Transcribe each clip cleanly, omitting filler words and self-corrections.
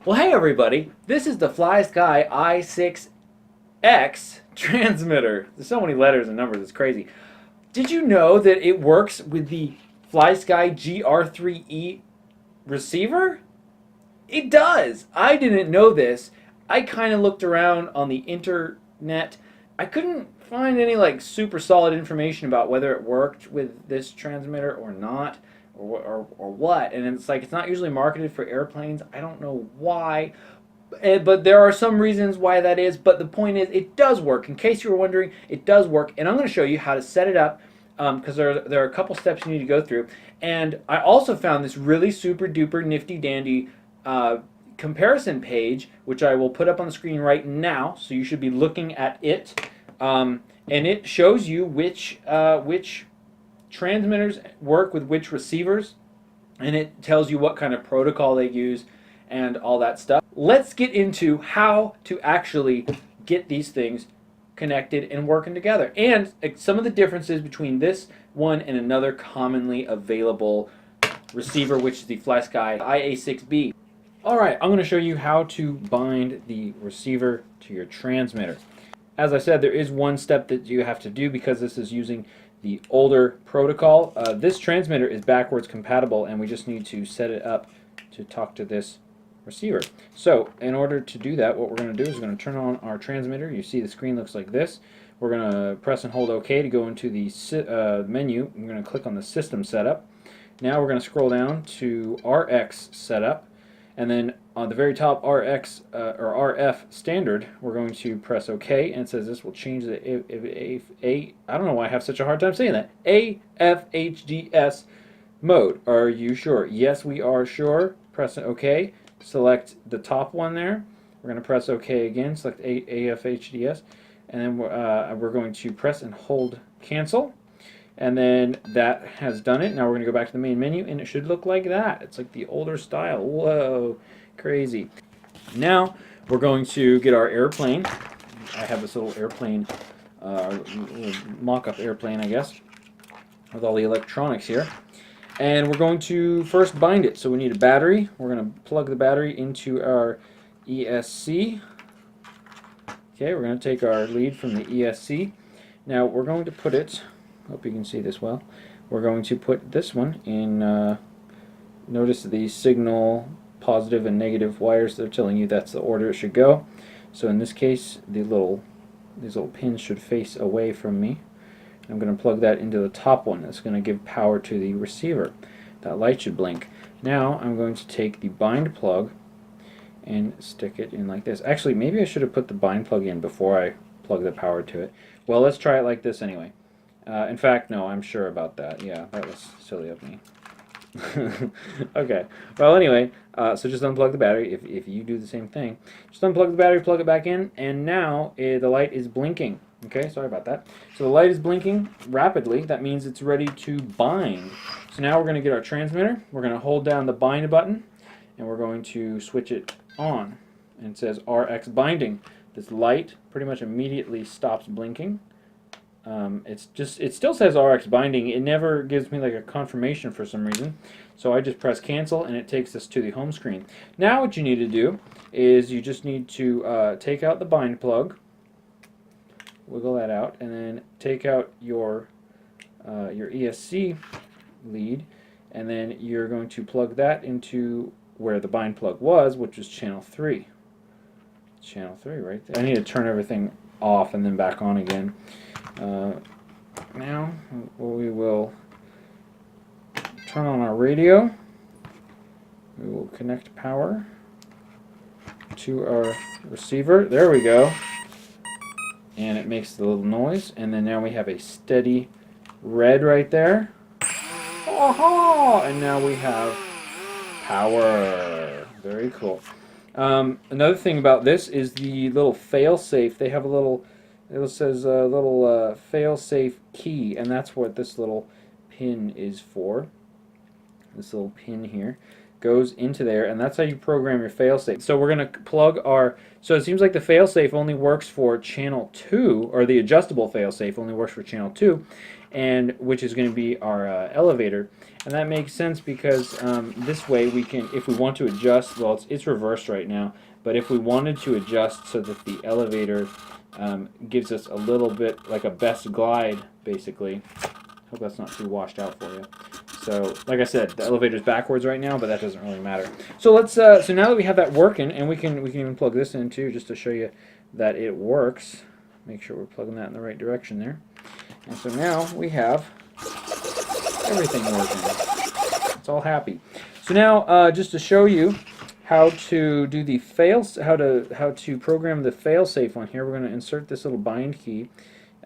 Well, hey everybody, this is the FlySky i6X transmitter. There's so many letters and numbers, it's crazy. Did you know that it works with the FlySky GR3E receiver? It does! I didn't know this. I kind of looked around on the internet. I couldn't find any like super solid information about whether it worked with this transmitter or not, or what. And it's like it's not usually marketed for airplanes. I don't know why, but there are some reasons why that is. But the point is, it does work. In case you were wondering, it does work, and I'm going to show you how to set it up because there are a couple steps you need to go through. And I also found this really super duper nifty dandy comparison page, which I will put up on the screen right now. So you should be looking at it, and it shows you which transmitters work with which receivers, and it tells you what kind of protocol they use and all that stuff. Let's get into how to actually get these things connected and working together, and some of the differences between this one and another commonly available receiver, which is the FlySky iA6B. Alright, I'm going to show you how to bind the receiver to your transmitter. As I said, there is one step that you have to do because this is using the older protocol. This transmitter is backwards compatible, and we just need to set it up to talk to this receiver. So in order to do that, what we're going to do is we're going to turn on our transmitter. You see the screen looks like this. We're going to press and hold OK to go into the menu. We're going to click on the system setup. Now we're going to scroll down to RX setup, and then on the very top, RX or RF standard, we're going to press OK, and it says this will change the I don't know why I have such a hard time saying that, AFHDS mode. Are you sure? Yes, we are sure. Press OK. Select the top one there. We're going to press OK again. Select AFHDS, and then we're going to press and hold cancel. And then that has done it. Now we're going to go back to the main menu, and it should look like that. It's like the older style. Whoa, crazy. Now we're going to get our airplane. I have this little airplane, mock-up airplane, I guess, with all the electronics here. And we're going to first bind it. So we need a battery. We're going to plug the battery into our ESC. Okay, we're going to take our lead from the ESC. Now we're going to put it, hope you can see this well, we're going to put this one in, notice the signal positive and negative wires, they're telling you that's the order it should go. So in this case, these little pins should face away from me. I'm going to plug that into the top one. That's going to give power to the receiver. That light should blink. Now I'm going to take the bind plug and stick it in like this. Actually, maybe I should have put the bind plug in before I plug the power to it. Well, let's try it like this anyway. In fact, no, I'm sure about that. Yeah, that was silly of me. Okay, well anyway, so just unplug the battery. If you do the same thing, just unplug the battery, plug it back in, and now the light is blinking. Okay, sorry about that. So the light is blinking rapidly. That means it's ready to bind. So now we're going to get our transmitter. We're going to hold down the bind button, and we're going to switch it on. And it says RX binding. This light pretty much immediately stops blinking. It still says RX binding. It never gives me like a confirmation for some reason. So I just press cancel, and it takes us to the home screen. Now what you need to do is you just need to take out the bind plug, wiggle that out, and then take out your ESC lead, and then you're going to plug that into where the bind plug was, which is channel 3. Channel 3 right there. I need to turn everything off and then back on again. Now we will turn on our radio. We will connect power to our receiver. There we go. And it makes the little noise. And then now we have a steady red right there. Aha! And now we have power. Very cool. Another thing about this is the little failsafe. They have a little, it says a little failsafe key, and that's what this little pin is for. This little pin here. goes into there, and that's how you program your failsafe. So we're going to plug our, so it seems like the failsafe only works for channel 2, or the adjustable failsafe only works for channel 2, and which is going to be our elevator. And that makes sense because this way we can, if we want to adjust, well, it's reversed right now, but if we wanted to adjust so that the elevator gives us a little bit like a best glide, basically. Hope that's not too washed out for you. So, like I said, the elevator's backwards right now, but that doesn't really matter. So let's. So now that we have that working, and we can even plug this in too, just to show you that it works. Make sure we're plugging that in the right direction there. And so now we have everything working. It's all happy. So now, just to show you how to do the how to program the failsafe on here, we're going to insert this little bind key.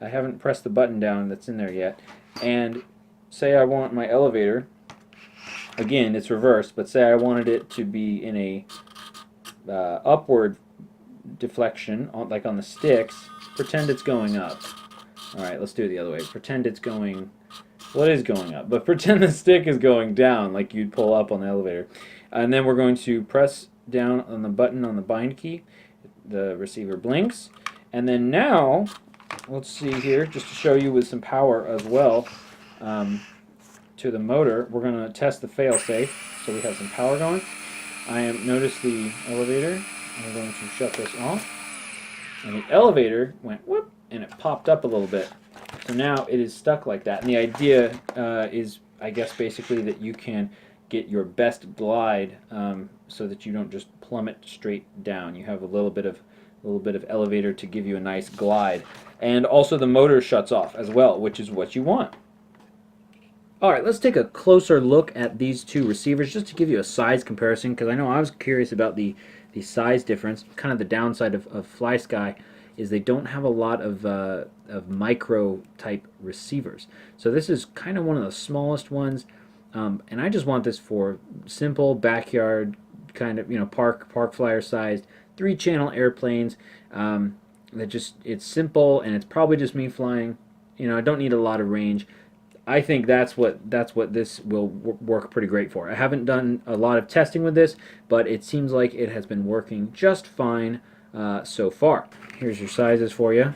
I haven't pressed the button down that's in there yet. And say I want my elevator, again it's reversed, but say I wanted it to be in a upward deflection, like on the sticks. Pretend it's going up. Alright, let's do it the other way. Pretend it's going, well, it is going up, but pretend the stick is going down like you'd pull up on the elevator. And then we're going to press down on the button on the bind key. The receiver blinks. And then now, let's see here, just to show you with some power as well to the motor, we're going to test the failsafe. So we have some power going. Notice the elevator. I'm going to shut this off. And the elevator went whoop, and it popped up a little bit. So now it is stuck like that. And the idea is, I guess, basically that you can get your best glide so that you don't just plummet straight down. You have a little bit of elevator to give you a nice glide. And also the motor shuts off as well, which is what you want. Alright, let's take a closer look at these two receivers just to give you a size comparison, because I know I was curious about the size difference. Kind of the downside of FlySky is they don't have a lot of micro type receivers. So this is kind of one of the smallest ones, and I just want this for simple backyard kind of, park flyer sized 3-channel airplanes. It's simple, and it's probably just me flying. I don't need a lot of range. I think that's what this will work pretty great for. I haven't done a lot of testing with this, but it seems like it has been working just fine so far. Here's your sizes for you.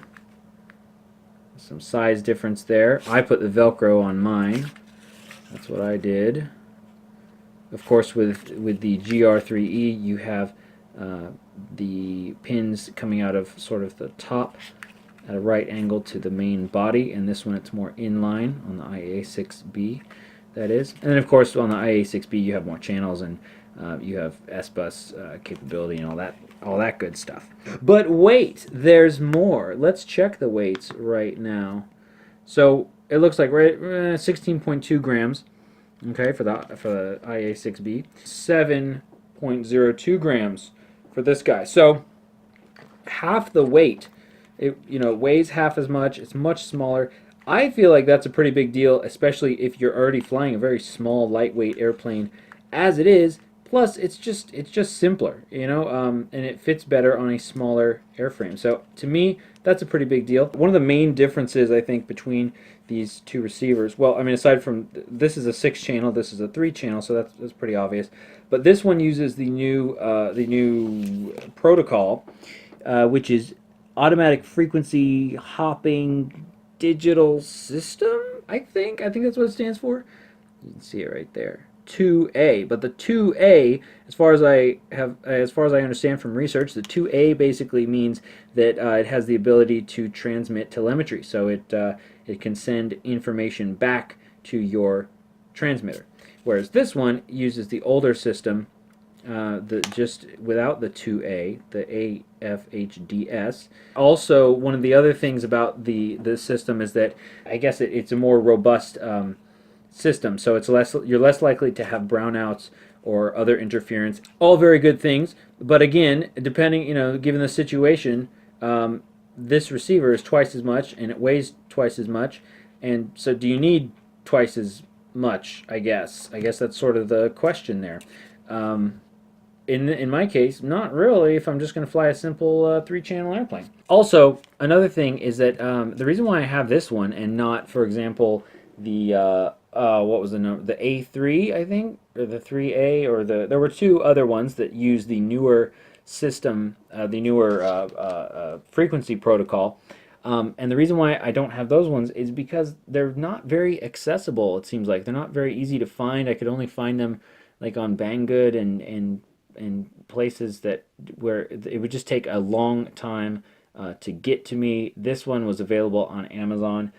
Some size difference there. I put the Velcro on mine. That's what I did. Of course, with the GR3E, you have the pins coming out of sort of the top at a right angle to the main body, and this one it's more inline on the iA6B, that is. And then of course on the iA6B you have more channels, and you have S-bus capability and all that good stuff. But wait, there's more. Let's check the weights right now. So it looks like 16.2 grams, okay, for the iA6B, 7.02 grams for this guy. So half the weight. It weighs half as much. It's much smaller. I feel like that's a pretty big deal, especially if you're already flying a very small, lightweight airplane as it is. Plus, it's just simpler, and it fits better on a smaller airframe. So to me, that's a pretty big deal. One of the main differences I think between these two receivers, well, I mean, aside from this is a 6-channel, this is a 3-channel, so that's pretty obvious. But this one uses the new protocol, which is automatic frequency hopping digital system, I think that's what it stands for. You can see it right there, 2A. But the 2A, as far as I understand from research, the 2A basically means that it has the ability to transmit telemetry, so it can send information back to your transmitter. Whereas this one uses the older system, just without the 2A, the AFHDS. Also, one of the other things about this system is that I guess it's a more robust system, so you're less likely to have brownouts or other interference. All very good things, but again, depending, given the situation, this receiver is twice as much and it weighs twice as much, and so do you need twice as much? I guess that's sort of the question there. In my case, not really, if I'm just going to fly a simple 3-channel airplane. Also, another thing is that the reason why I have this one and not, for example, the what was the number? The A3, I think, or the 3A, or there were two other ones that used the newer system, the newer frequency protocol. And the reason why I don't have those ones is because they're not very accessible. It seems like they're not very easy to find. I could only find them like on Banggood and places that where it would just take a long time to get to me. This one was available on Amazon.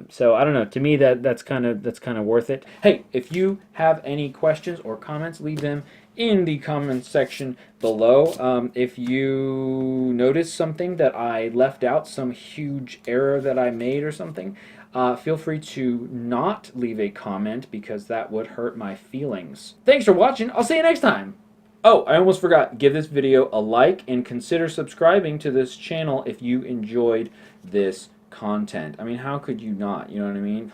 So I don't know. To me, that's kind of worth it. Hey, if you have any questions or comments, leave them in the comment section below. If you notice something that I left out, some huge error that I made or something, feel free to not leave a comment because that would hurt my feelings. Thanks for watching. I'll see you next time. Oh, I almost forgot. Give this video a like and consider subscribing to this channel if you enjoyed this content. I mean, how could you not? You know what I mean?